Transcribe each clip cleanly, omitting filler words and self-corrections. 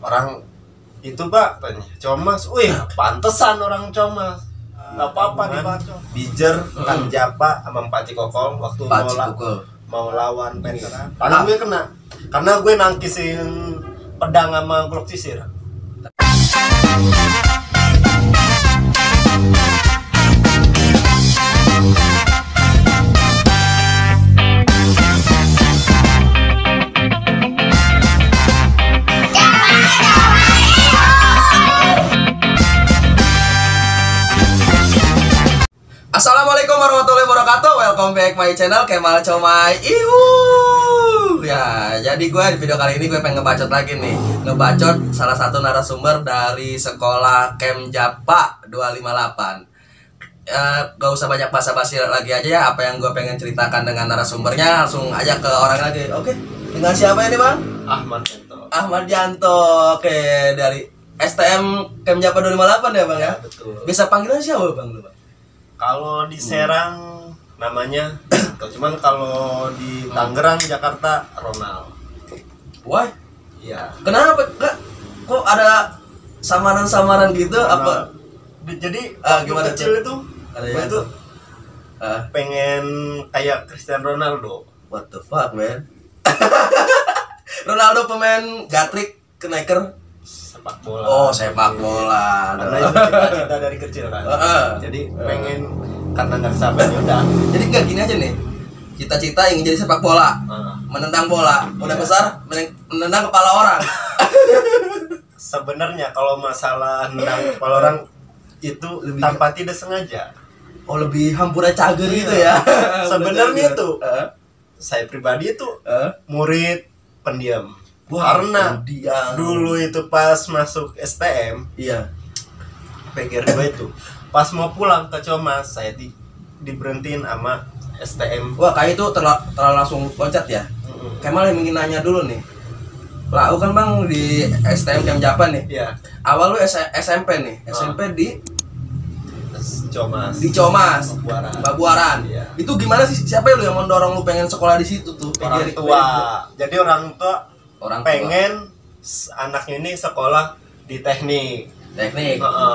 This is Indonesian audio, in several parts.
Orang itu Pak tanya, Comas, wih pantesan orang Comas. Gak apa-apa dibaca. Bijer, Kang Japa, sama Pak Cikokol waktu mau lawan Veteran. Tangan gue kena, karena gue nangkisin pedang sama golok sisir. Assalamualaikum warahmatullahi wabarakatuh. Welcome back my channel Kemal Comai. Ya, jadi gue di video kali ini gue pengen ngebacot lagi nih. Ngebacot salah satu narasumber dari sekolah Kem Japa 258. Gak usah banyak basa-basi lagi aja ya. Apa yang gue pengen ceritakan dengan narasumbernya, langsung aja ke orang lagi. Oke, dengan siapa ini Bang? Ahmad Janto. Ahmad Janto. Oke, dari STM Kem Japa 258 ya Bang ya? Betul. Bisa panggilan siapa Bang lu Bang? Kalau di Serang namanya, cuman kalau di Tangerang, Jakarta, Ronald. Why? Iya. Kenapa? Kok ada samaran-samaran gitu? Apa? Jadi waktu gimana kecil tuh? itu, gue tuh pengen kayak Cristiano Ronaldo. What the fuck, man? Ronaldo pemain gatrik, keneker, Sepak bola. oh sepak bola. Karena itu cita-cita dari kecil kan. Jadi pengen, karena nggak sabar ya udah. Jadi nggak gini aja nih. Cita-cita ingin jadi sepak bola, menendang bola, udah besar menendang kepala orang. Sebenarnya kalau masalah nendang kepala orang itu lebih tanpa tidak sengaja. Oh, lebih hampura cager gitu ya. Sebenarnya tuh saya pribadi itu murid pendiam. Wah, karena pendiam. Dulu itu pas masuk STM, Iya. PGR 2 itu pas mau pulang ke Comas, saya diberhentiin sama STM. Wah, kayak itu terlalu langsung loncat ya. Kemal yang ingin nanya dulu nih. Lah, aku kan Bang di STM Kem Japa nih. Iya. Awal lu SMP nih. SMP di Comas. Di Comas. Babuaran. Iya. Itu gimana sih? Siapa lu yang mendorong lu pengen sekolah di situ tuh? Orang tua. Jadi orang tua pengen anaknya ini sekolah di teknik.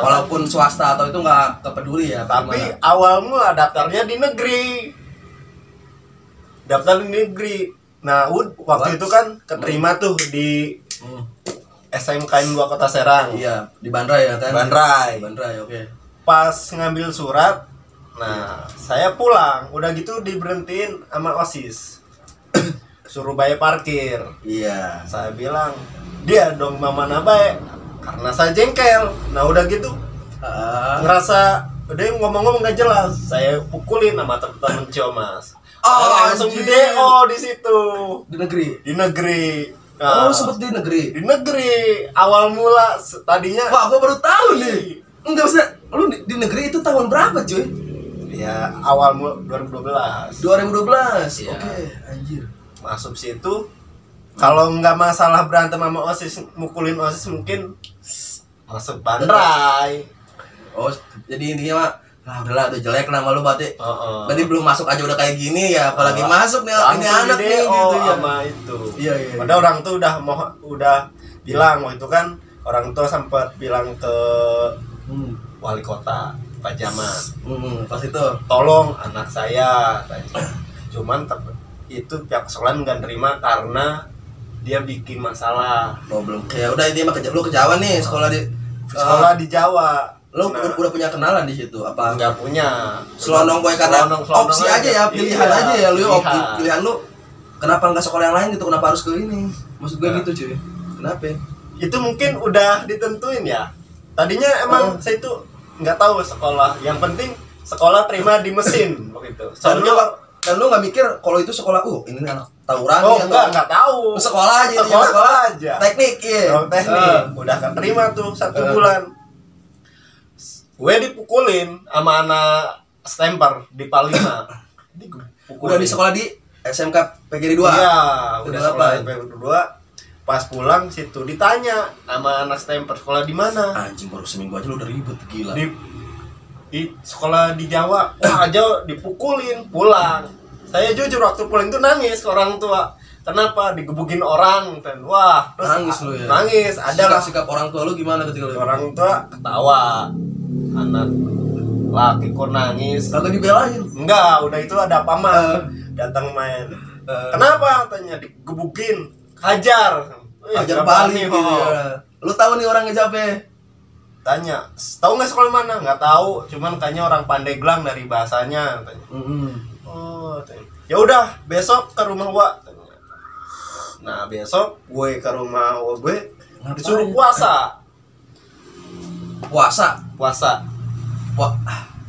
Walaupun swasta atau itu nggak kepeduli ya. Tapi awal mula daftarnya di negeri. Daftar di negeri. Nah, waktu itu kan keterima tuh di SMKN 2 Kota Serang. Iya, di Bandrai ya kan? Bandrai, oke. Pas ngambil surat, nah saya pulang, udah gitu diberhentiin sama OSIS. Suruh bayar parkir. Iya. Saya bilang, dia dong mama nabae, karena saya jengkel. Nah udah gitu, ngerasa dia ngomong-ngomong gak jelas, saya pukulin sama temen-temen Comas. Langsung di DO di situ. Di negeri. Di negeri. Nah, sempet di negeri. Di negeri. Awal mula tadinya. Wah, gua baru tahu nih. Enggak usah. Lu di negeri itu tahun berapa, cuy? Ya, awal mula 2012. 2012. Ya. Oke, anjir. Masuk situ. Kalau nggak masalah berantem sama OSIS, mukulin OSIS mungkin masuk Bandrai. Oh, jadi intinya mah udahlah tuh jelek nama lu berarti. Berarti belum masuk aja udah kayak gini ya, apalagi masuk nih ini anak nih gitu ya. Sama itu. Iya. Padahal orang tuh udah bilang waktu itu kan, orang tua sempat bilang ke wali kota Pak Jaman. Pas itu Tolong anak saya. Cuman itu pihak sekolah nggak nerima karena dia bikin masalah. oh belum. Ya udah ini mah lu ke Jawa nih, sekolah di Jawa. Lu udah punya kenalan di situ apa? Nggak punya. Selonong boy karena Selonong opsi aja ya, pilihan iya, aja ya lu. pilihan Lu kenapa nggak sekolah yang lain gitu? Kenapa harus ke ini? Maksud gue gitu cuy. Kenapa? Itu mungkin udah ditentuin ya. Tadinya emang saya itu nggak tahu sekolah. Yang penting sekolah terima di mesin begitu. Dan lu nggak mikir kalau itu sekolah ini anak tawuran nih? Nggak tahu. Sekolah aja. Sekolah aja. Teknik iya. Teknik. Udah keterima tuh 1 bulan. Gue dipukulin sama anak stemper di Palima. Udah di sekolah di SMK PGRI 2. Iya, udah sekolah di PGRI 2. Pas pulang situ ditanya sama anak stemper, sekolah di mana? Anjing, baru seminggu aja lu udah ribut, gila. Di sekolah di Jawa. Wah, aja dipukulin, pulang. Saya jujur waktu pulang itu nangis ke orang tua. kenapa digebukin orang dan wah terus nangis lu ya. Nangis. Ada lah sikap orang tua lu gimana ketika lu? Orang tua ketawa. Anak laki kok nangis. Kagak dibelain. Enggak, udah itu ada paman datang main. Kenapa? Tanya digebukin. Hajar. Hajar balik gitu ya. Lu tahu nih orang ngejapnya? Tanya, tahu nggak sekolah mana? Nggak tahu, cuman kayaknya orang Pandeglang dari bahasanya. Tanya. Oh, tanya. Ya udah, besok ke rumah gua. Tanya. Nah, besok gue ke rumah gue disuruh puasa. Puasa.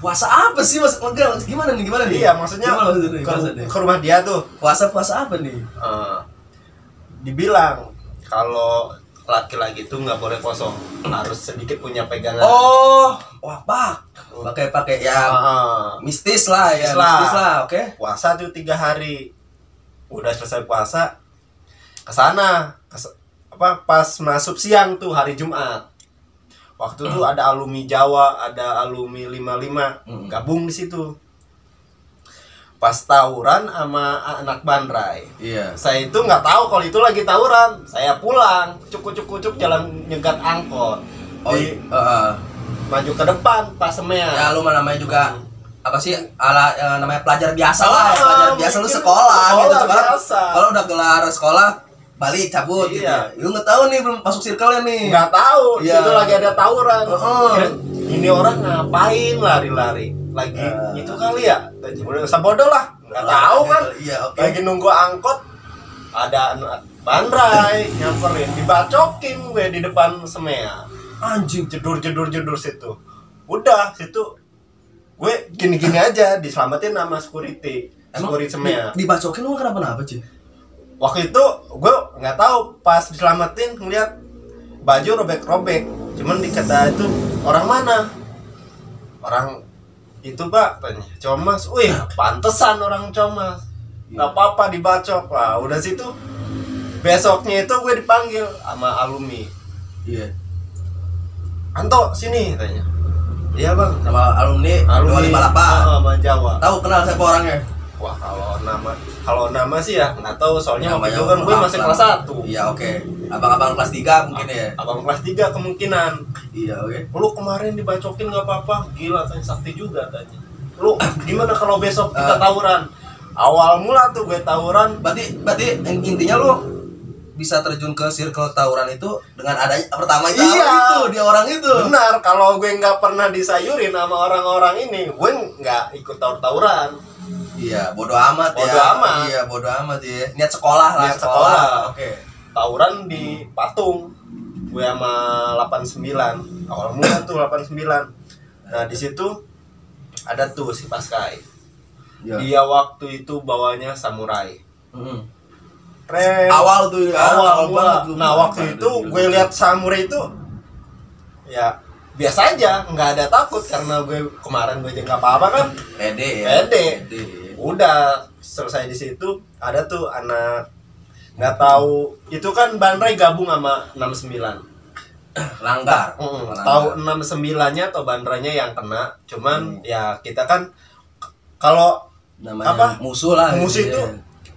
Puasa apa sih mas? Gimana nih? Iya, maksudnya ke rumah dia tuh. Puasa apa nih? Dibilang kalau laki-laki itu nggak boleh kosong, harus sedikit punya pegangan. Oh, wah pak, pakai ya mistis lah, oke. Puasa tuh 3 hari, udah selesai puasa, kesana, pas masuk siang tuh hari Jumat. Waktu itu ada alumni Jawa, ada alumni 55, gabung di situ. Pas tawuran sama anak Bandrai. Iya. Saya itu nggak tahu kalau itu lagi tawuran. Saya pulang, cukup jalan nyegat angkot. Maju ke depan pas semea. Ya lu namanya juga apa sih namanya pelajar biasa lah, pelajar biasa lu sekolah gitu. Kalau udah gelar sekolah balik cabut gitu. Lu nggak tahu nih belum masuk circle-nya nih. Nggak tahu, situ lagi ada tawuran. Ini orang ngapain lari-lari? Lagi itu kali ya, udah sebodoh lah, nggak tahu kan. Lagi nunggu angkot, ada anak Bandrai nyamperin, dibacokin gue di depan semea. Anjing, jedur situ. Udah situ gue gini aja, diselamatin sama security semea. Dibacokin lu kenapa sih? Waktu itu gue nggak tahu, pas diselamatin ngeliat baju robek-robek, cuman dikata itu orang mana? Orang itu pak, tanya Comas. Wih, pantesan orang Comas. Nggak apa-apa dibacok. Wah, udah situ besoknya itu gue dipanggil sama alumni. Iya. Anto sini, tanya. Iya bang. Sama alumni 258. Sama Jawa. Tahu kenal siapa orangnya? Wah, kalau nama sih ya nggak tahu, soalnya waktu itu kan gue masih kelas 1. Iya, oke. Abang-abang kelas 3 mungkin ya. Abang kelas 3 kemungkinan. Iya, oke. Lu kemarin dibacokin nggak apa-apa, gila, tanya sakti juga tanya. Lu gimana kalau besok kita tawuran? Awal mula tuh gue tawuran. Berarti intinya lu bisa terjun ke circle tawuran itu dengan adanya pertama itu dia orang itu. Benar, kalau gue nggak pernah disayurin sama orang-orang ini, gue nggak ikut tawuran. Iya, bodo amat. Iya, bodo amat ya. Niat sekolah lah. Niat sekolah. Oke. Tawuran di Patung. Gue sama 89. Awal mula tuh 89. Nah, di situ ada tuh si Paskai. Ya. Dia waktu itu bawanya samurai. Awal tuh awal mula. Nah, waktu itu gue lihat samurai itu ya biasa aja, nggak ada takut karena gue kemarin gue nggak apa-apa kan. Pede. Udah selesai di situ, ada tuh anak nggak tahu itu kan Bandrai gabung sama 69 Langgar. Tahu 69-nya atau Bandrainya yang kena, cuman ya kita kan kalau namanya musuh itu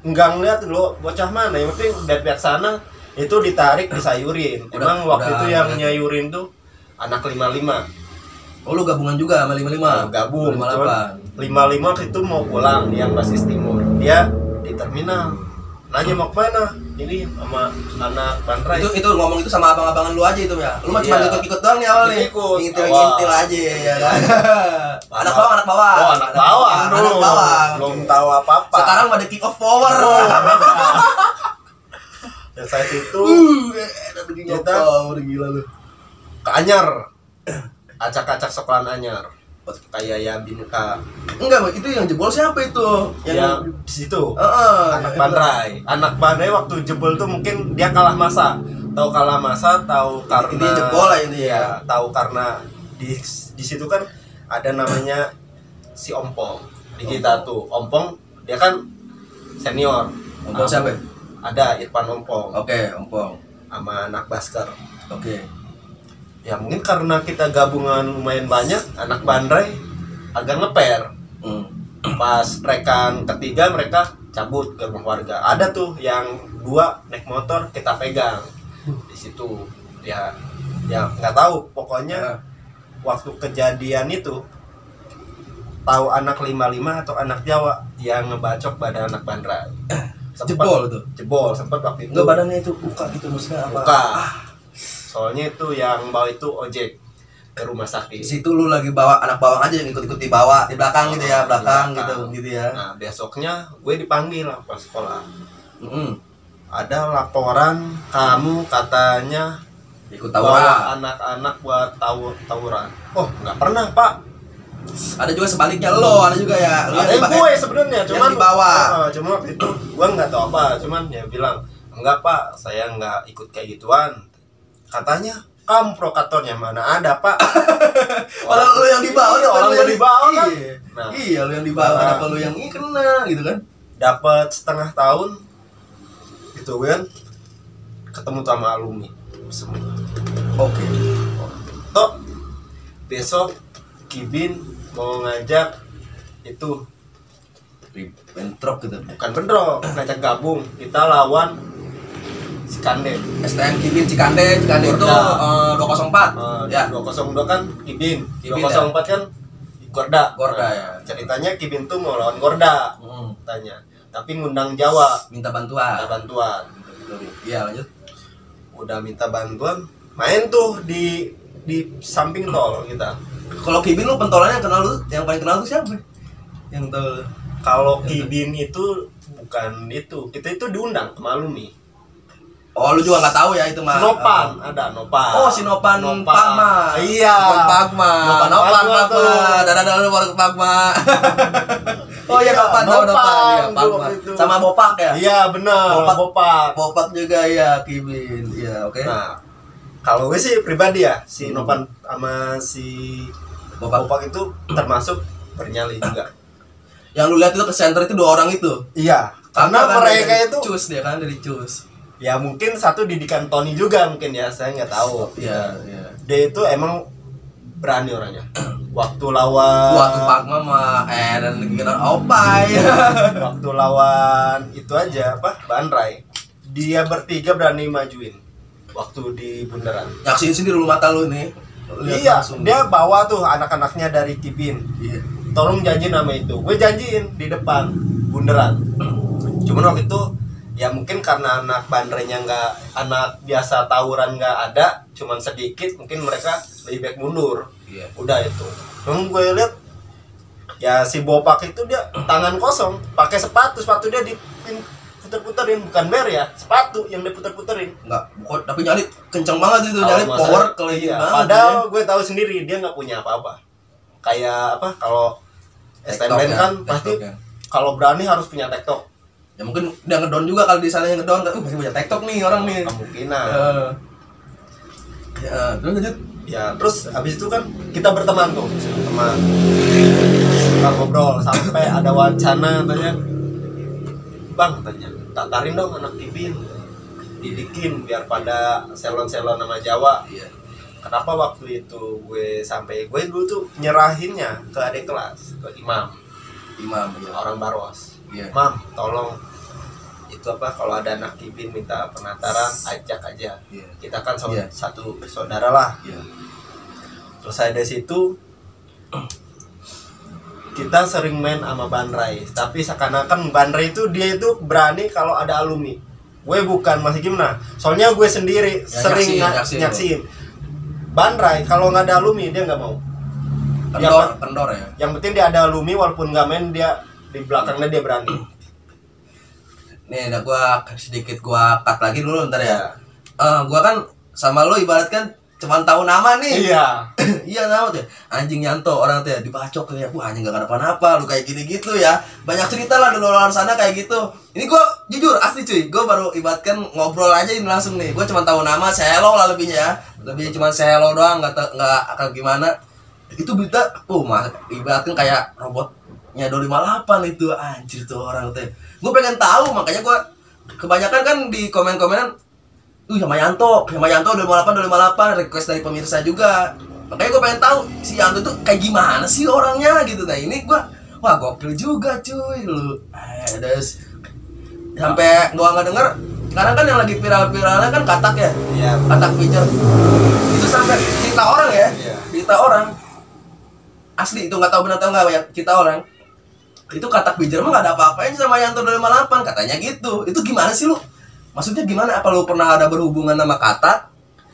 nggak ngeliat lo bocah mana, yang penting dari pihak sana itu ditarik disayurin. Emang waktu itu yang nyayurin tuh anak 55. Oh, lu gabungan juga sama 55? Gabung. 58. 55 itu mau pulang yang basis timur. Dia di terminal. Nanya mau kemana? Ini sama anak Bandrai. Itu ngomong itu sama abang-abangan lu aja itu ya? Lu mah cuma ikut-ikut doang nih awalnya? Ngintil aja ya kan? Anak bawang. Oh, anak bawang. Belum tahu apa-apa. Sekarang ada kick off power. Ya saya situ. Kita udah gila lu. Ke Anyar, acak-acak sekolahan Anyar, kayak ya Binka. Enggak, itu yang jebol siapa itu? Yang di situ. Anak Bandrai waktu jebol tuh mungkin dia kalah masa. Tahu karena ini jebol lah ini ya. Tahu karena di situ kan ada namanya si Ompong. Di kita tuh Ompong, dia kan senior. Ompong siapa? Ada Irfan Ompong. Oke, Ompong. Sama anak Basker. Oke. Ya mungkin karena kita gabungan lumayan banyak, anak Bandrai agak ngeper. Pas rekan ketiga mereka cabut ke rumah warga. Ada tuh yang berdua naik motor kita pegang di situ. Ya nggak tahu, pokoknya waktu kejadian itu tahu anak 55 atau anak Jawa yang ngebacok badan anak Bandra. Jebol sempet waktu itu. Enggak, badannya itu buka gitu maksudnya apa? Buka. Soalnya itu yang bawa itu ojek ke rumah sakit. Situ lu lagi bawa anak bawang aja yang ikut-ikut di bawah, di belakang gitu ya, belakang gitu ya. Nah, besoknya gue dipanggil pas sekolah. Ada laporan kamu katanya ikut bawa tawuran. anak-anak buat tawuran. Oh, nggak pernah, Pak. Ada juga sebaliknya lo, ada juga ya. Lu Ada gue sebenarnya, cuman di bawah. Cuma waktu itu gue nggak tahu apa, cuman ya bilang, "Enggak, Pak, saya nggak ikut kayak gituan." Katanya kamu provokatornya, mana ada, Pak. Orang lu yang dibawa, orang yang dibawa kan. Iya, lu yang dibawa, kenapa lu yang kena gitu kan? Dapat setengah tahun gitu kan, ketemu sama alumni semua. Oke. Tok, besok Kibin mau ngajak itu bentrok gitu. bukan bentrok, ngajak gabung, kita lawan Cikande. STM Kibin Cikande itu 204. Ya, 202 kan Kibin, Kibin 204 kan Gorda. Gorda Nah, ya. Ceritanya Kibin tuh mau lawan Gorda. Tanya. Tapi ngundang Jawa, Minta bantuan. Iya, lanjut. Udah minta bantuan, main tuh di samping tol kita. Kalau Kibin lu pentolannya kenal lu, yang paling kenal tuh siapa? Yang tahu. Kalau Kibin itu bukan itu, kita itu diundang ke alumni. Oh, lu juga nggak tahu ya itu mah. Nopan, ada Nopan. Oh, si Nopan Pagma. Iya. Nopan Pagma. Nopan Pagma. Dadah lu baru ke Pagma. Oh iya, Nopan tahu Nopan ya, Pagma. Sama Bopak ya? Iya, benar. Bopak. Bopak juga ya, Kibin. Iya, oke. Nah, kalau gue sih pribadi ya, si Nopan sama si Bopak itu termasuk bernyali juga. Yang lu lihat itu ke center itu 2 orang itu. Iya, karena mereka itu cus dia kan dari cus. Ya mungkin satu didikan Tony juga mungkin ya, saya nggak tahu. Iya. Dia itu emang berani orangnya. Waktu lawan Pagma mah dan kira opai. Waktu lawan itu aja apa? Bandrai. Dia bertiga berani majuin waktu di bundaran. Nyaksiin sendiri lu mata lu nih. Iya, dia bawa tuh anak-anaknya dari Kibin. Iya. Tolong janji nama itu. Gue janjiin di depan bundaran. Cuman waktu itu ya mungkin karena anak Bandrainya anak biasa tawuran nggak ada, cuman sedikit, mungkin mereka lebih baik mundur. Iya. Udah itu. Cuman gue lihat ya si Bopak itu dia tangan kosong, pakai sepatu dia diputer-puterin, bukan ber ya, sepatu yang diputer-puterin. Enggak, tapi nyali kenceng banget itu, nyali power iya. Padahal gue tahu sendiri dia nggak punya apa-apa. Kayak apa, kalau STM kan pasti kalau berani harus punya TikTok. Ya mungkin dia ngedon juga, kalau di sana yang ngedon, pasti punya TikTok nih orang nih. Kemungkinan. Ya, terus lanjut. Ya, terus habis itu kan kita berteman tuh, teman. Kita ngobrol sampai ada wacana tanya, "Bang," tanya, "tatarin dong anak Kibin, didikin biar pada selon-selon nama Jawa." Iya. Kenapa waktu itu gue dulu tuh nyerahinnya ke adik kelas, ke imam ya. Orang Baros. Iya. "Mam, tolong itu apa, kalau ada anak Kibin minta penataran, ajak aja. Iya. Kita kan Iya. satu saudara lah." Iya. Terus dari situ kita sering main sama Bandrai, tapi seakan-akan Bandrai itu dia itu berani kalau ada alumni. Gue bukan, masih gimana? Soalnya gue sendiri ya, sering nyaksiin. Bandrai kalau nggak ada alumni dia nggak mau. Kendor ya. Yang penting dia ada alumni, walaupun nggak main dia di belakangnya dia berani. Nih, gua sedikit cut lagi dulu ntar ya. Gua kan sama lo ibarat kan cuman tahu nama nih. Iya. Iya, nama tuh anjing Yanto, orang tuh ya dibacok kayak, wah anjing gak kenapa-napa lu kayak gini gitu ya. Banyak cerita lah di luar sana kayak gitu. Ini gua jujur asli cuy, gua baru ibaratkan ngobrol aja ini langsung nih. Gua cuma tahu nama, selo lah lebihnya ya. Lebih cuma selo doang, nggak akan gimana. Itu berita, ibaratkan kayak robotnya 258 itu, anjir tuh orang tuh. Gua pengen tahu, makanya gua kebanyakan kan di komen-komenan sama Yanto 258 request dari pemirsa juga. Makanya gue pengen tahu si Yanto tuh kayak gimana sih orangnya gitu. Nah ini gue, wah gokil juga cuy lu. Sampai gue nggak denger Sekarang kan yang lagi viral-viralnya kan katak ya. Iya. Katak pijar. Itu sampai kita orang ya. Iya. Kita orang. Asli itu nggak tahu benar tahu nggak ya kita orang. Itu katak pijar mah nggak ada apa-apanya sama Yanto 258 katanya gitu. Itu gimana sih lu? Maksudnya gimana? Apa lu pernah ada berhubungan sama katak?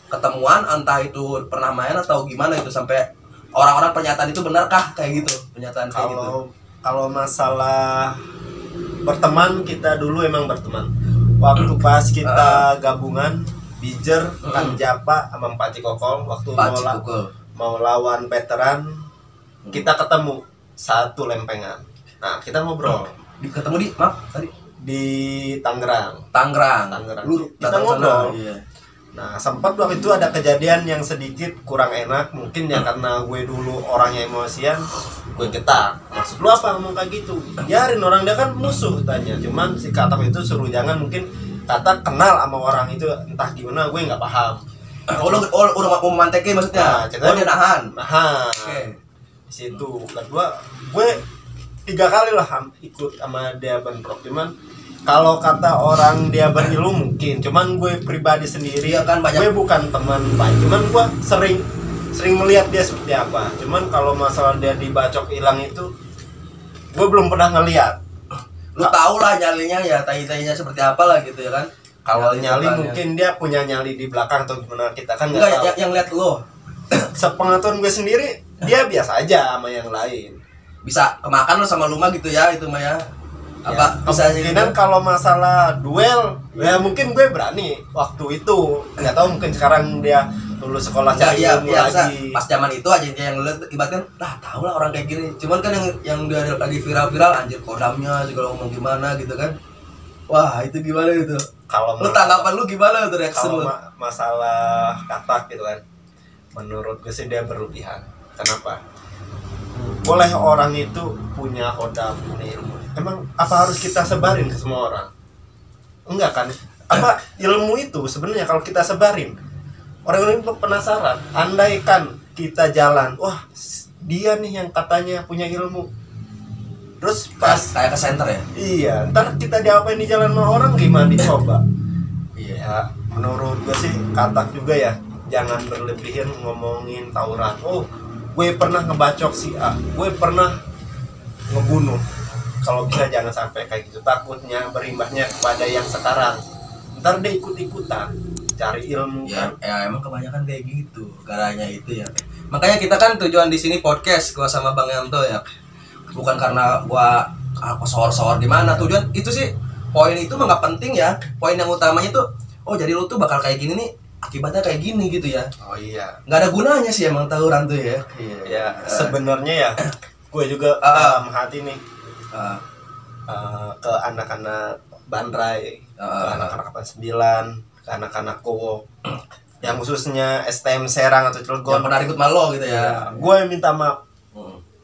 Ketemuan entah itu pernah main atau gimana itu sampai orang-orang pernyataan itu benarkah kayak gitu? Pernyataan kayak gitu. Kalau masalah berteman, kita dulu emang berteman. Waktu pas kita gabungan Bijer, Kang Japa sama Paci Kokol waktu mau lawan veteran, kita ketemu satu lempengan. Nah, kita ngobrol. Ketemu di tadi di Tangerang. Lu kita ngobrol. Iya. Nah, sempat waktu itu ada kejadian yang sedikit kurang enak, mungkin ya karena gue dulu orangnya emosian, gue getak. Maksud lu apa ngomong kayak gitu? Biarin, orang dia kan musuh tanya. Cuman si Katak itu suruh jangan, mungkin Katak kenal sama orang itu entah gimana, gue nggak paham. Udah mau memantekin maksudnya? Dia nahan. Oke. Di situ kedua gue 3 kali lah ikut sama dia bentrok. Cuman kalau kata orang dia berilmu mungkin, cuman gue pribadi sendiri ya kan gue bukan teman baik. Cuman gue sering melihat dia seperti apa. Cuman kalau masalah dia dibacok hilang itu gue belum pernah ngelihat. Lu tau lah nyalinya ya, tai-tainya seperti apa lah gitu ya kan. Kalau nyali mungkin dia punya nyali di belakang atau gimana, kita kan nggak tahu. Yang lihat lo. Sepengetahuan gue sendiri dia biasa aja sama yang lain. Bisa kemakan lo sama Luma gitu ya itu mah ya. Apa Ya, kemungkinan gitu. Kalau masalah duel ya mungkin gue berani waktu itu, nggak tahu mungkin sekarang dia lulus sekolah cari ilmu lagi. Pas zaman itu aja dia yang lihat ibaratnya tahu lah orang kayak gini. Cuman kan yang dia lagi viral anjir kodamnya juga ngomong gimana gitu kan. Wah, itu gimana itu? Kalau lu tanggapan lu gimana tuh reaksi lu? Masalah Katak gitu kan. Menurut gue sih dia berlebihan. Kenapa? Boleh orang itu punya kodam, punya ilmu. Emang apa harus kita sebarin ke semua orang? Enggak kan? Apa ilmu itu sebenarnya kalau kita sebarin, orang-orang itu penasaran. Andaikan kita jalan, wah dia nih yang katanya punya ilmu. Terus pas kayak ke center ya? Iya, ntar kita diapain di jalan sama orang gimana dicoba? Iya, menurut gue sih Katak juga ya, jangan berlebihan ngomongin tawuran. Oh, gue pernah ngebacok si A, gue pernah ngebunuh. Kalau bisa jangan sampai kayak gitu, takutnya berimbasnya kepada yang sekarang. Ntar dia ikut-ikutan cari ilmu ya, kan. Ya emang kebanyakan kayak gitu, garanya itu ya. Makanya kita kan tujuan di sini podcast gua sama Bang Yanto ya. Bukan karena gua sohor-sohor gimana, tujuan itu sih poin itu mah nggak penting ya. Poin yang utamanya tuh, oh jadi lu tuh bakal kayak gini nih, akibatnya kayak gini gitu ya. Oh iya. Nggak ada gunanya sih emang tawuran tuh ya. Iya. Ya, sebenarnya ya, gue juga dalam hati nih ke anak-anak Bandrai, ke anak-anak 89, ke anak-anak Kowo, yang khususnya STM Serang atau Cilegon. Yang pernah ribut malo gitu ya. Gue minta maaf.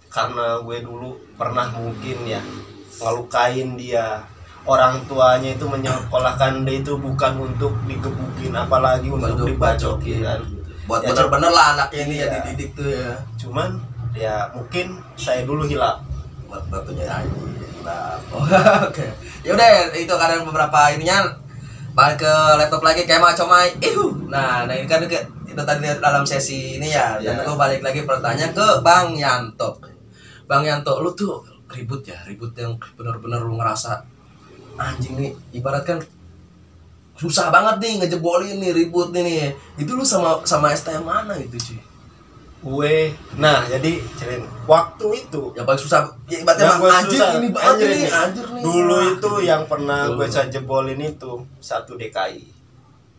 Karena gue dulu pernah mungkin ya ngelukain dia. Orang tuanya itu menyekolahkan dia itu bukan untuk digebukin, apalagi untuk dibacokin kan. Buat ya, bener-bener lah anaknya ini ya dididik tuh ya. Cuman ya mungkin saya dulu hilap. Bapaknya aja. Oke. Ya udah itu kadang beberapa ininya balik ke laptop lagi kayak macam Nah, ini kan kita tadi lihat dalam sesi ini ya. Dan aku balik lagi pertanyaan ke Bang Yanto. Bang Yanto, lu tuh ribut yang benar-benar lu ngerasa anjing nih, ibarat kan susah banget nih ngejebolin nih, ribut nih. Itu lu sama STM mana itu, cuy? Gue, nah jadi cerin waktu itu yang paling susah ya ibaratnya anjir nih. Dulu itu yang pernah gue jebolin itu 1 DKI.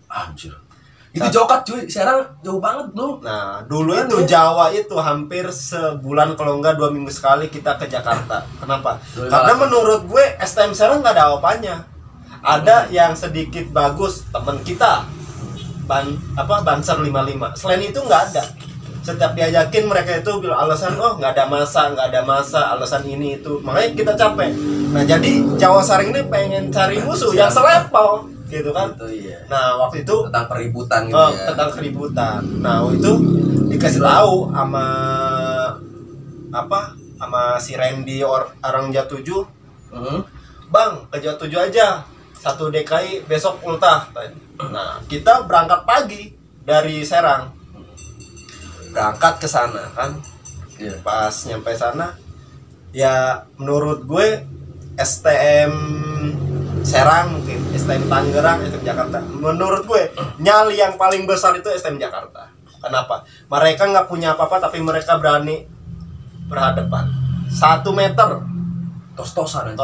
Anjir. Itu jokat cuy, sekarang jauh banget lu. Nah, dulu itu Jawa itu hampir sebulan kalau enggak 2 minggu sekali kita ke Jakarta. Kenapa? Karena menurut gue STM Serang enggak ada apa-apanya. Ada yang sedikit bagus teman kita. Banser 55. Selain itu enggak ada. Setiap diajakin mereka itu bilang alasan nggak ada masa alasan ini itu, makanya kita capek. Nah jadi Jawa Saring ini pengen cari musuh yang selevel gitu kan. Iya. Nah waktu itu tentang peributan gitu ya. Tentang keributan. Nah itu dikasih tahu sama si Randy orang Jat 7. Bang ke Jat 7 aja. satu DKI besok ultah. Nah, kita berangkat pagi dari Serang. Berangkat ke sana kan. Pas nyampe sana ya menurut gue STM Serang mungkin, STM Tangerang, STM Jakarta. Menurut gue nyali yang paling besar itu STM Jakarta. Kenapa? Mereka nggak punya apa-apa tapi mereka berani berhadapan. 1 meter tos-tosan.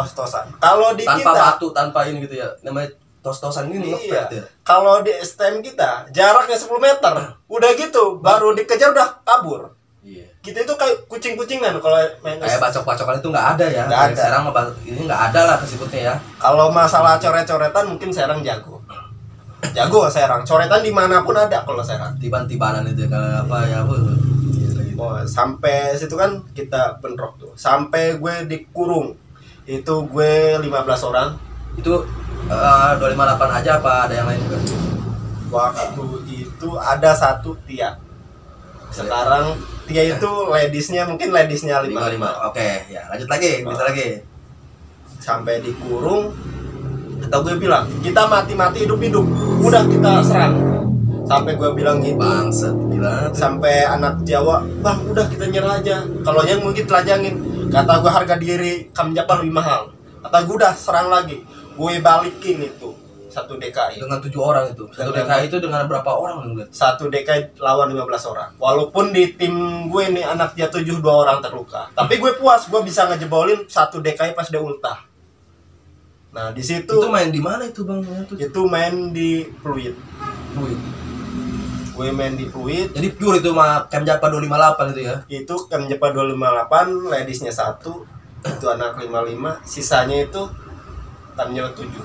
Kalau di tanpa kita batu, tanpa ini gitu ya. Namanya tos-tosan ini iya. ya. Kalau di STM kita jaraknya 10 meter. Udah gitu baru dikejar udah kabur. Iya. Kita itu kayak kucing-kucingan kalau main Kayak bacok-bacokan itu nggak ada ya. Nggak ada. Serang ini nggak ada lah kesebutnya ya. Kalau masalah coret-coretan mungkin Serang jago. Jago Serang. Coretan dimanapun ada kalau Serang. Tiban-tibanan itu kalau apa ya. Oh, sampai situ kan kita bentrok tuh. Sampai gue dikurung. Itu gue 15 orang. Itu 258 aja apa ada yang lain juga? Waktu itu ada 1 Tia. Sekarang Tia itu ladiesnya mungkin ladiesnya 55. Oke, ya lanjut lagi, bisa lagi. Sampai dikurung. Atau gue bilang, kita mati-mati hidup-hidup. Udah kita serang. Sampai gue bilang gitu. Bangsat, gila. Sampai anak Jawa, bang udah kita nyerah aja. Kalau yang mungkin telanjangin. Kata gue harga diri Kamjapa lebih mahal. Kata gue udah serang lagi. Gue balikin itu 1 DKI. Dengan 7 orang itu. 1 DKI itu dengan berapa orang? 1 DKI lawan 15 orang. Walaupun di tim gue nih anak dia 7 2 orang terluka. Tapi gue puas, gue bisa ngejebolin 1 DKI pas dia ultah. Nah, di situ itu main di mana itu, Bang? Itu main di Pluit. Gue main di Pluit. Jadi pure itu mah Kamjapa 258 itu ya. Itu Kamjapa 258, ladiesnya 1. Itu anak 55, sisanya itu Kamjapa 7.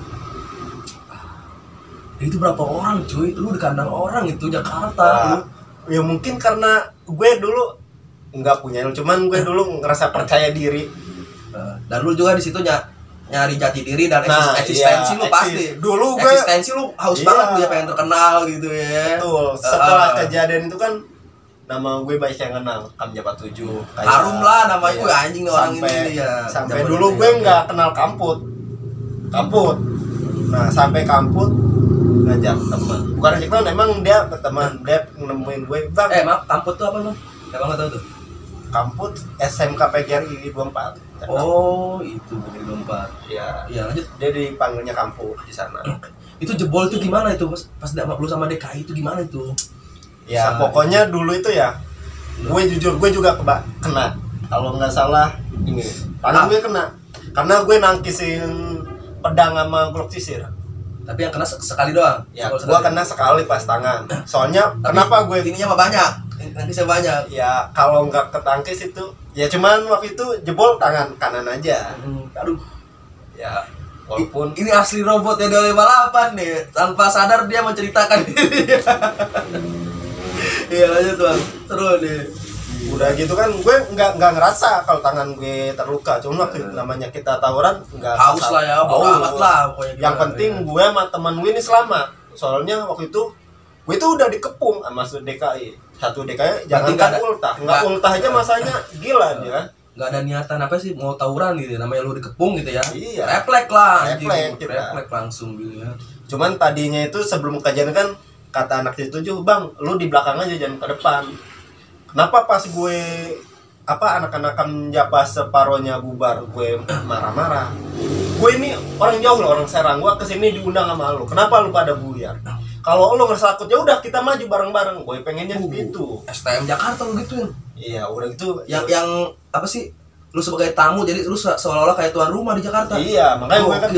Itu berapa orang, cuy? Lu di kandang orang itu Jakarta. Ya mungkin karena gue dulu nggak punya, cuman gue dulu ngerasa percaya diri. Dan lu juga di situ nyari jati diri dan eksistensi lu pasti. Dulu gue eksistensi lu haus banget, dia pengen terkenal gitu ya. Betul. Setelah kejadian itu kan nama gue banyak yang kenal, Kamjapa 7. Harum lah namanya, gue anjing nih orang ini ya. Sampai dulu gue nggak kenal Kamput. Nah, sampai Kamput ngajak teman. Bukan ngajak teman, emang dia berteman, dia nemuin gue, "Bang, maaf, Kamput tuh apa, Bang?" Emang enggak tahu tuh. Kamput SMK PGRI 24. Oh, itu PGRI 24. Iya. Iya, lanjut. Dia dipanggilnya Kamput di sana. Itu jebol itu gimana itu, pas lu sama DKI itu gimana itu? Ya, pokoknya dulu itu ya. Gue jujur, gue juga kena. Kalau nggak salah ini, tangan gue kena. Karena gue nangkisin pedang sama glock sisir. Tapi yang kena sekali doang. Ya, gue kena sekali pas tangan. Soalnya kenapa gue ininya mah banyak. Nangkisnya banyak. Ya, kalau nggak ketangkis itu, ya cuman waktu itu jebol tangan kanan aja. Aduh. Ya, walaupun ini asli robot ya 258 nih. Tanpa sadar dia menceritakan diri. Iya, lanjut, Bang. Seru nih. Udah gitu kan gue nggak ngerasa kalau tangan gue terluka. Cuma waktu namanya kita tawuran nggak haus lah ya, bodo amat lah pokoknya. Yang penting gue sama teman gue ini selamat. Soalnya waktu itu gue tuh udah dikepung sama DKI. 1 DKI jangan ultah. Nggak ultah aja masanya gila dia. Nggak ada niatan apa sih mau tawuran gitu, namanya lu dikepung gitu ya. Iya. Refleks lah. Refleks langsung gitu ya. Cuman tadinya itu sebelum kejadian kan kata anak itu, "Bang, lu di belakang aja jangan ke depan." Kenapa pas gue anak-anak Kamjapa separohnya bubar gue marah-marah. Gue ini orang jauh loh, orang Serang. Gue kesini diundang sama lu. Kenapa lu pada buyar? Kalau lu ngerasa takut ya udah kita maju bareng-bareng. Gue pengennya gitu. STM Jakarta lu gituin. Iya, udah gitu. Yang apa sih? Lu sebagai tamu jadi lu seolah-olah kayak tuan rumah di Jakarta. Iya, makanya gue kan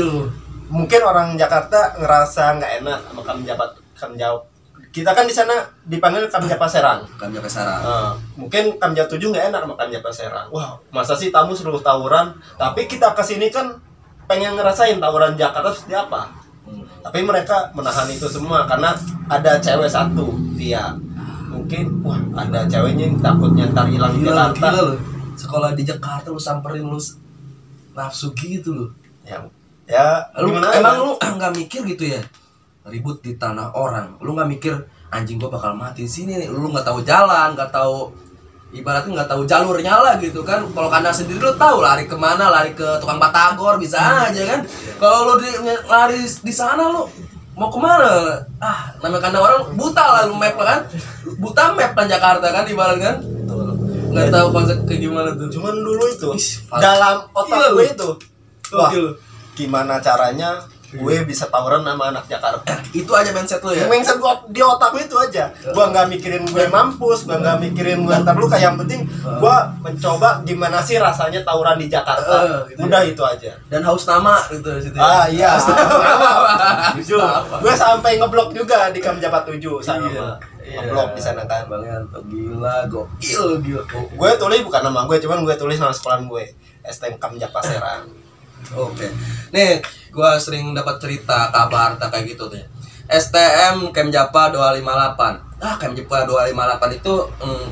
mungkin orang Jakarta ngerasa nggak enak sama Kamjapa. Kita kan di sana dipanggil Kamjapa Serang. Kamjapa Serang. Mungkin Kamjapa 7 nggak enak sama Kamjapa Serang. Wah, masa sih tamu suruh tawuran? Tapi kita kesini kan pengen ngerasain tawuran Jakarta seperti apa. Tapi mereka menahan itu semua karena ada cewek 1, Tia. Mungkin wah ada ceweknya yang takutnya ntar hilang di Jakarta. Gila lu. Sekolah di Jakarta lu samperin lu nafsu gitu lu. Ya lu emang lu nggak mikir gitu ya? Ribut di tanah orang, lu nggak mikir anjing gua bakal mati di sini nih, lu nggak tahu jalan, nggak tahu ibaratnya nggak tahu jalurnya lah gitu kan. Kalau kandang sendiri lu tahu lari kemana, lari ke tukang batagor bisa aja kan. Kalau lu lari di sana lu mau kemana? Namanya kandang orang buta lah lu map kan, buta map kan Jakarta kan ibaratnya kan. Nggak tahu konsep kayak gimana tuh. Cuman dulu itu dalam otak gue itu, wah gimana caranya gue bisa tawuran sama anak Jakarta. Itu aja mindset lo ya? Mindset gue di otak gue itu aja. Gue nggak mikirin gue mampus, gue nggak mikirin gue ntar luka. Yang penting gue mencoba gimana sih rasanya tawuran di Jakarta. Gitu udah ya? itu aja. Dan haus nama gitu situ. Iya. Jujur, gue sampai ngeblok juga di Kamjapa 7 sama. Ngeblok di sana kan. Bang Yanto gila, gokil. Gue tulis bukan nama gue, cuman gue tulis nama sekolah gue. STM Kamjapa Serang. Oke. Nih, gua sering dapat cerita kabar kayak gitu tuh. STM Kemjapa 258. Kemjapa 258 itu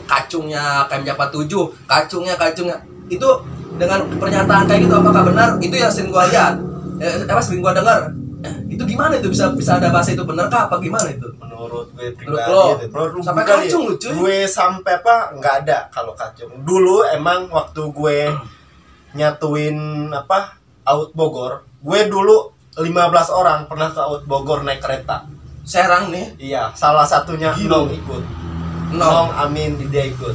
kacungnya Kemjapa 7, kacungnya. Itu dengan pernyataan kayak gitu apakah benar? Itu yang sering gua lihat. Sering gua dengar. Itu gimana itu bisa ada bahasa itu benar kah apa gimana itu? Menurut gue pribadi itu. Sampai kacung lu cuy. Gue sampai nggak ada kalau kacung. Dulu emang waktu gue nyatuin Out Bogor, gue dulu 15 orang pernah ke Out Bogor naik kereta. Serang nih? Iya, salah satunya Nong ikut. Nong Amin dia ikut.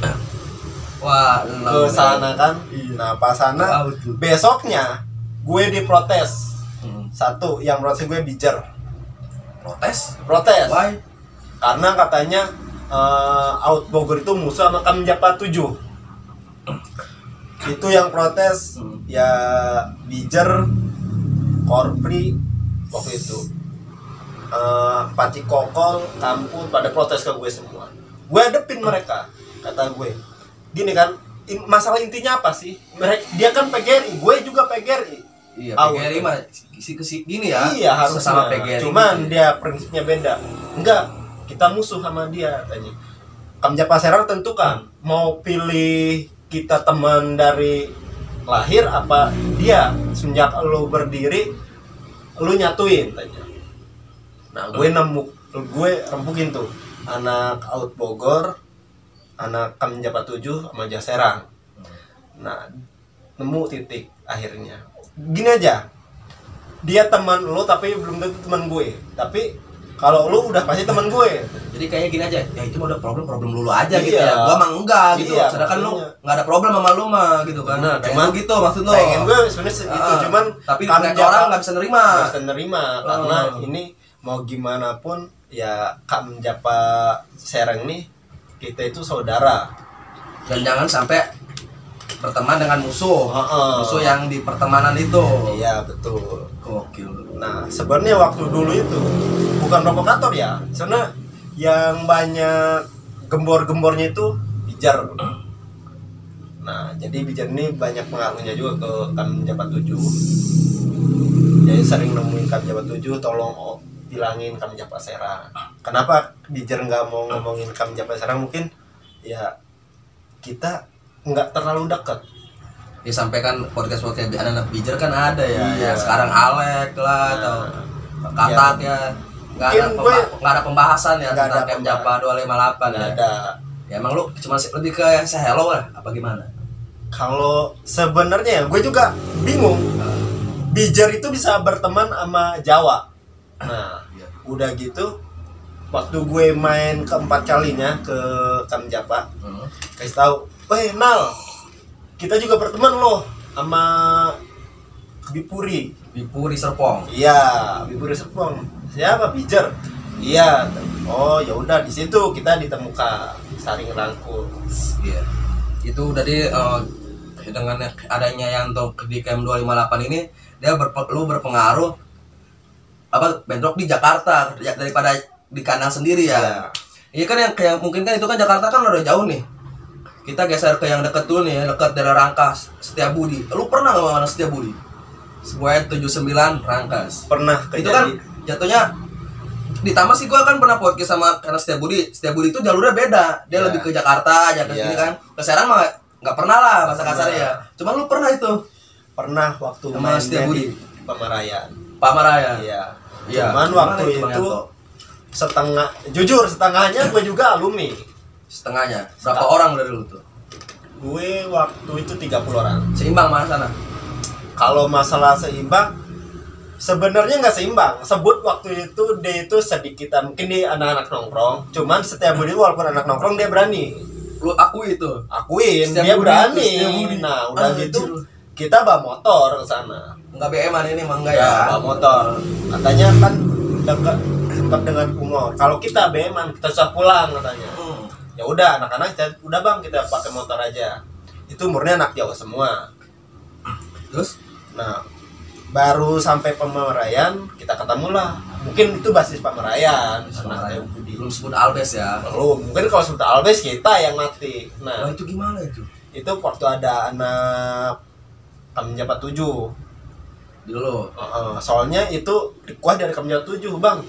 Wah, ke sana kan. Nah, pas sana besoknya gue diprotes. Satu, yang protes gue Bijer. Protes. Why? Karena katanya Out Bogor itu musuh sama Kamjapa 7. Itu yang protes ya Bijer, Korpri waktu itu, Paci Kokol, Kampung pada protes ke gue semua. Gue hadepin mereka, kata gue gini kan, masalah intinya apa sih? Dia kan PGRI, gue juga PGRI. Iya, PGRI mah gini ya. Iya, harus sama PGRI. Cuman gitu. Dia prinsipnya beda. Enggak, kita musuh sama dia tanya. Kamjapa Serang tentukan mau pilih kita teman dari lahir apa dia sejak lu berdiri lu nyatuin tanya. Nah, gue rempukin tuh anak Out Bogor, anak Kamjapa 7 sama Jaserang. Nah, nemu titik akhirnya. Gini aja. Dia teman lu tapi belum tentu teman gue. Tapi kalau lu udah pasti teman gue. Jadi kayaknya gini aja, ya itu mah udah problem lu aja gitu ya. Gua mah enggak gitu. Sedangkan lu enggak ada problem sama lu mah gitu kan. Nah, cuman gitu maksud lu. Pengen gue sebenarnya itu cuman tapi orang enggak bisa nerima. Karena ini mau gimana pun ya Kamjapa Serang nih kita itu saudara. Dan jangan sampai berteman dengan musuh. Musuh yang di pertemanan itu. Iya, betul. Gokil. Nah, sebenarnya waktu dulu itu bukan provokator ya. Karena yang banyak gembor-gembornya itu Bijar. Nah, jadi Bijar ini banyak pengaruhnya juga ke Kamjapa 7. Jadi sering nemuin Kamjapa 7 tolong bilangin Kamjapa Serang. Kenapa Bijar nggak mau ngomongin Kamjapa Serang? Mungkin ya kita nggak terlalu dekat. Disampaikan podcast anak Bijar kan ada ya. Iya. Ya sekarang Alek lah atau Katak ya. Nggak ada pembahasan ya tentang Kemjapa 258 ya. Ada. Ya emang lu cuma lebih ke hello lah apa gimana? Kalau sebenarnya gue juga bingung. Bijar itu bisa berteman sama Jawa. Nah, udah gitu waktu gue main keempat kalinya ke Kamjapa, kasih tahu, Nal, kita juga berteman loh sama Bipuri Serpong. Iya, Bipuri Serpong. Siapa? Bijar. Iya. Oh, ya udah di situ kita ditemukan saling rangkul. Iya. Itu dari dengan adanya Yanto di KM 258 ini dia berpengaruh bentrok di Jakarta daripada di kandang sendiri ya. Iya kan yang mungkin kan itu kan Jakarta kan udah jauh nih. Kita geser ke yang dekat dulu nih, dekat dari Rangkas, Setiabudi. Lu pernah nggak mana Setiabudi? Sebuah 79 Rangkas. Pernah. Itu kan jatuhnya ditambah sih gua kan pernah podcast sama karena Setiabudi. Setiabudi itu jalurnya beda. Dia lebih ke Jakarta, ke sini kan. Ke Serang mah nggak pernah lah bahasa kasarnya ya. Cuman lu pernah itu? Pernah waktu sama Setiabudi. Pamarayan. Iya. Cuman waktu itu setengahnya gue juga alumni. Setengahnya. Berapa orang dari lu tuh? Gue waktu itu 30 orang. Seimbang mana sana? Kalau masalah seimbang, sebenarnya nggak seimbang. Sebut waktu itu dia itu sedikitan, mungkin dia anak-anak nongkrong. Cuman setiap budi walaupun anak nongkrong dia berani. Lu akui itu. Akuin Setiap dia budi berani. itu, Nah udah gitu kita bawa motor ke sana. Enggak BM-an ini mah enggak Ya, ya. bawa motor. Katanya kan dekat sempat dengan umur. Kalau kita BM-an kita susah pulang katanya. Ya udah anak-anak udah bang kita pakai motor aja. Itu murni anak Jawa semua. Terus Nah, baru sampai Pemerayan kita ketemu lah. Mungkin itu basis Pemerayan. belum sebut Albes ya. Belum. Mungkin kalau sebut Albes kita yang mati. Nah, Itu gimana itu? itu waktu ada anak Kamjapat 7. Dulu. Soalnya itu dikuah dari Kamjapat 7, Bang.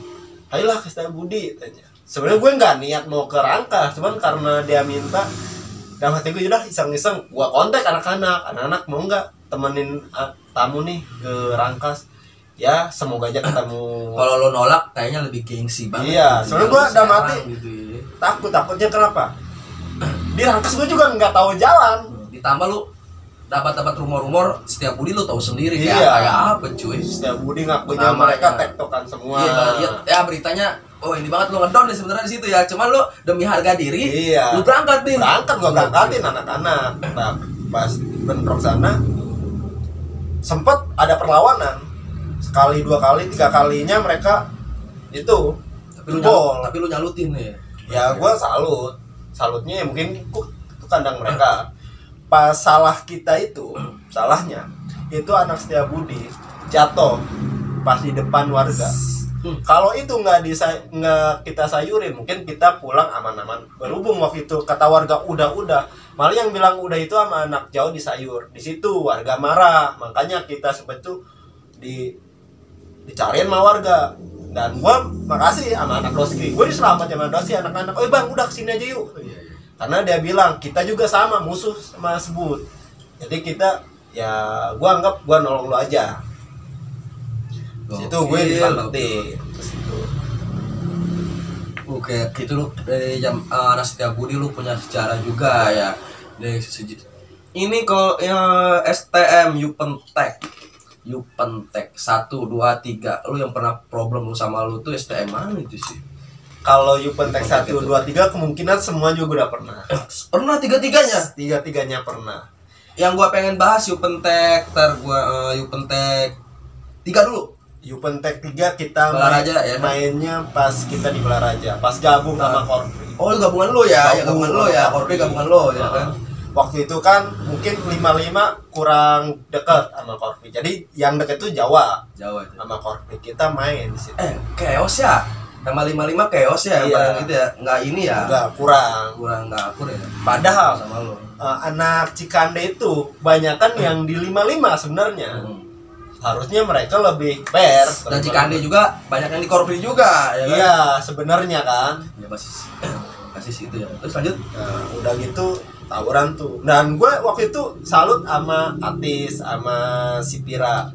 Ayolah ke Setia Budi tanya. Sebenarnya gue nggak niat mau ke Rangkas, cuman karena dia minta, dalam hati gue udah iseng-iseng gue kontak anak-anak mau nggak temenin tamu nih ke Rangkas. Ya semoga aja ketemu. Kalau lo nolak kayaknya lebih gengsi banget. Iya, soalnya gue udah mati gitu ya. takutnya kenapa? Di Rangkas gue juga nggak tahu jalan. Ditambah lu dapat rumor-rumor Setia Budi lu tahu sendiri Iya. kayak apa cuy. Setia Budi ngakunya mereka tektokan semua. Iya, ya beritanya oh ini banget lu ngedon nih sebenarnya di situ ya. Cuman lu demi harga diri, Iya. lu berangkat nih. Gue berangkatin anak-anak. Nah, pas bentrok sana sempet ada perlawanan. Sekali, 2 kali, 3 kalinya mereka itu Tapi lu nyalutin nih. ya gue salutnya ya mungkin itu kandang mereka. Pas salah kita itu salahnya itu anak Setia Budi jatuh pas di depan warga. Kalau itu nggak kita sayurin mungkin kita pulang aman-aman. Berhubung waktu itu kata warga udah malah yang bilang udah itu sama anak jauh disayur. Di situ warga marah, makanya kita sebetulnya dicariin sama warga. Dan gue makasih sama anak Doski, gue diselamat sama Doski anak-anak. Oh bang udah kesini aja yuk. Karena dia bilang kita juga sama musuh sama sebut. Jadi kita ya gue anggap gue nolong lo aja. Situ gue diselamatin. Oke, gitu lu dari anak Setia Budi lu punya sejarah juga ya. Dari ini kalau STM Yupentek 1, 2, 3 lu yang pernah problem lu sama lu tuh STM mana itu sih? Kalau Yupentek 1, 2, 3 kemungkinan semua juga udah pernah. Pernah tiga-tiganya? Tiga-tiganya pernah. Yang gua pengen bahas Yupentek, Yupentek 3 dulu. Yupentek 3 kita Balaraja, ya kan? mainnya pas kita di Balaraja, pas gabung sama Korpri. Oh, lu gabungan lu ya? Gabungan lu ya, Korpri gabungan lu ya kan? Waktu itu kan mungkin 55 kurang dekat sama Korpri. Jadi yang deket itu Jawa itu. sama Korpri. Kita main di situ. Chaos ya? Sama 55 chaos ya? Iya. Yang gitu ya? Nggak ini ya? Enggak, kurang. Nggak akur ya? Padahal Sama lu. anak Cikande itu banyakan yang di 55 sebenarnya. Harusnya mereka lebih fair. Dan Cikande juga banyak yang di Korpri juga ya kan? Iya, sebenarnya kan. Ya basis itu ya. Terus lanjut. Nah, udah gitu tawuran tuh. Dan gue waktu itu salut sama Atis sama si Pira.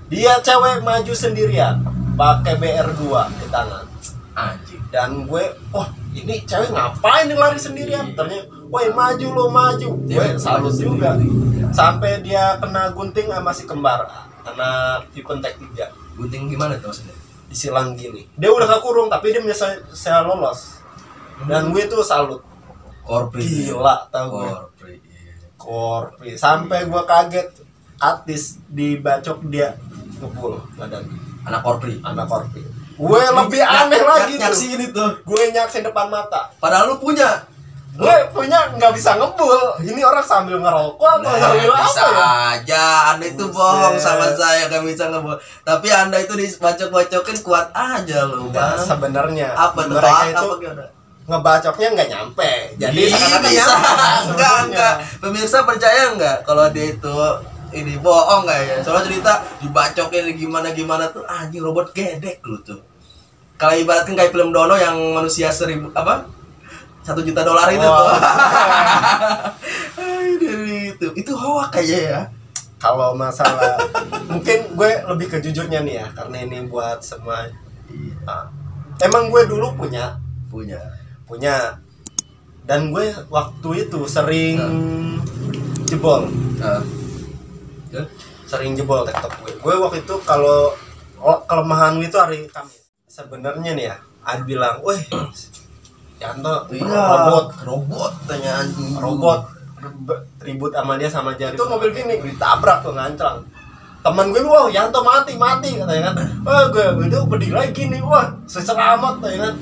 Dia cewek maju sendirian, pakai BR2 di tangan. Anjing. Dan gue, wah ini cewek ngapain nih lari sendirian? Ternyata, woi maju lo maju. Gue salut juga. Sampai dia kena gunting sama si kembar, anak Yupentek 3. Gunting gimana tuh maksudnya? Disilang gini. Dia udah kekurung tapi dia bisa lolos. Dan gue tuh salut. Korpri. Gila tau gue. Korpri. Sampai gue kaget. Atis dibacok dia ngepul badan. Anak Korpri. Gue lebih aneh lagi tuh. Nyaksin itu. Gue nyaksin depan mata. Padahal lu punya. Gue punya nggak bisa ngebul. Ini orang sambil ngerokok atau sambil apa bisa ya? aja. Anda itu bohong sama saya gak bisa ngebul. Tapi Anda itu dibacok-bacokin kuat aja lu. Nah, sebenarnya apa tuh? mereka itu apa gimana? ngebacoknya nggak nyampe. Jadi seakan-akan bisa. nyampe. Enggak. Pemirsa percaya enggak kalau dia itu ini bohong nggak ya? Soalnya cerita dibacokin gimana tuh anjing robot gedek lu tuh. Kalau ibaratkan kayak film Dono yang manusia 1 juta dolar itu tuh. Itu hoax kayaknya ya. Kalau masalah mungkin gue lebih ke jujurnya nih ya, karena ini buat semua. Emang gue dulu punya. Dan gue waktu itu sering jebol. Sering jebol TikTok gue. Gue waktu itu kalau kelemahan gue itu hari Kamis. Sebenarnya nih ya, Ad bilang, "Wih, Yanto robot tanya anjing. Robot ribut sama dia sama Jari. Itu mobil gini ditabrak tuh nganclang. Temen gue, wah Yanto mati katanya kan. Wah gue itu berdiri lagi nih, wah selamat katanya kan.